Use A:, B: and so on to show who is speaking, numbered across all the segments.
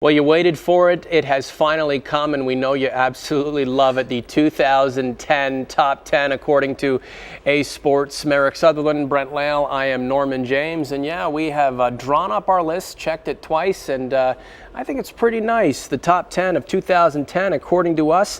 A: Well, you waited for it. It has finally come, and we know you absolutely love it. The 2010 Top 10, according to A Sports. Marek, Sutherland, Brent, Lale. I am Norman James, and yeah, we have drawn up our list, checked it twice, and I think it's pretty nice. The Top 10 of 2010, according to us,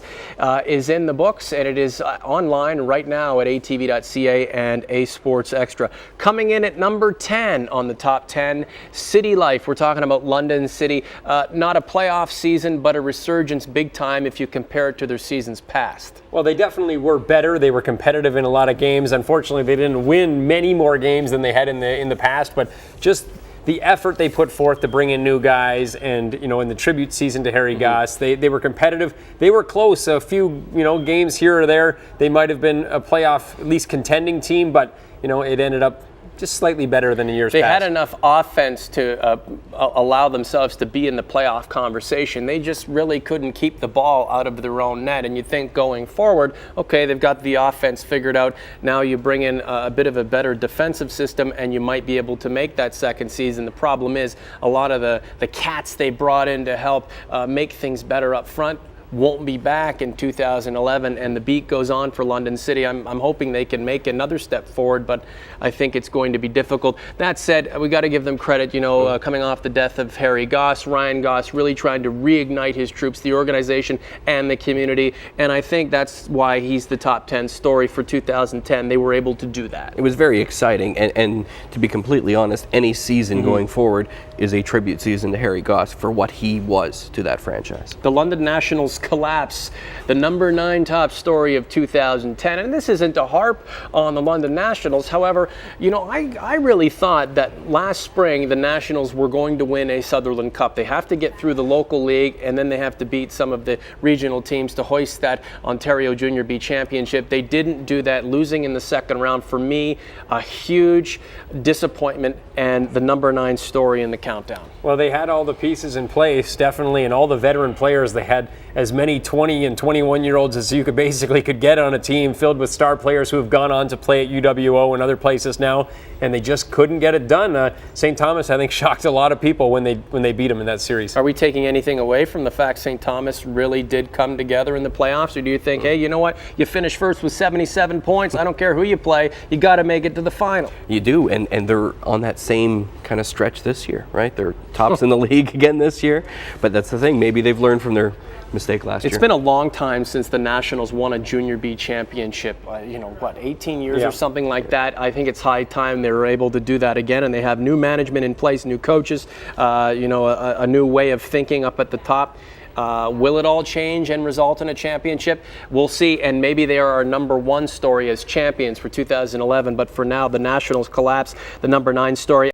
A: is in the books, and it is online right now at atv.ca and A Sports Extra. Coming in at number 10 on the Top 10, City Life. We're talking about London City. Not a playoff season, but a resurgence big time if you compare it to their seasons past.
B: Well, they definitely were better. They were competitive in a lot of games. Unfortunately, they didn't win many more games than they had in the past, but just the effort they put forth to bring in new guys, and in the tribute season to Harry Goss, they were competitive. They were close. A few games here or there, they might have been a playoff, at least contending team, but it ended up just slightly better than the years past.
A: They had enough offense to allow themselves to be in the playoff conversation. They just really couldn't keep the ball out of their own net. And you think going forward, okay, they've got the offense figured out. Now you bring in a bit of a better defensive system, and you might be able to make that second season. The problem is a lot of the cats they brought in to help make things better up front won't be back in 2011, and the beat goes on for London City. I'm hoping they can make another step forward, but I think it's going to be difficult. That said, we got to give them credit, coming off the death of Harry Goss, Ryan Goss really trying to reignite his troops, the organization, and the community, and I think that's why he's the top 10 story for 2010. They were able to do that.
C: It was very exciting, and to be completely honest, any season going forward is a tribute season to Harry Goss for what he was to that franchise.
A: The London Nationals collapse, the number 9 top story of 2010. And this isn't to harp on the London Nationals. However, I really thought that last spring the Nationals were going to win a Sutherland Cup. They have to get through the local league, and then they have to beat some of the regional teams to hoist that Ontario Junior B Championship. They didn't do that, losing in the second round. For me, a huge disappointment and the number 9 story in the countdown.
B: Well, they had all the pieces in place, definitely, and all the veteran players. They had as many 20 and 21-year-olds as you could get on a team filled with star players who have gone on to play at UWO and other places now, and they just couldn't get it done. St. Thomas, I think, shocked a lot of people when they beat them in that series.
A: Are we taking anything away from the fact St. Thomas really did come together in the playoffs, or do you think, hey, you know what, you finish first with 77 points, I don't care who you play, you got to make it to the final?
C: You do, and they're on that same kind of stretch this year, right? They're tops in the league again this year, but that's the thing, maybe they've learned from their mistake last year.
A: It's been a long time since the Nationals won a Junior B championship. 18 years or something like that. I think it's high time they were able to do that again, and they have new management in place, new coaches, a new way of thinking up at the top. Will it all change and result in a championship? We'll see, and maybe they are our number 1 story as champions for 2011, but for now, the Nationals collapse, the number 9 story.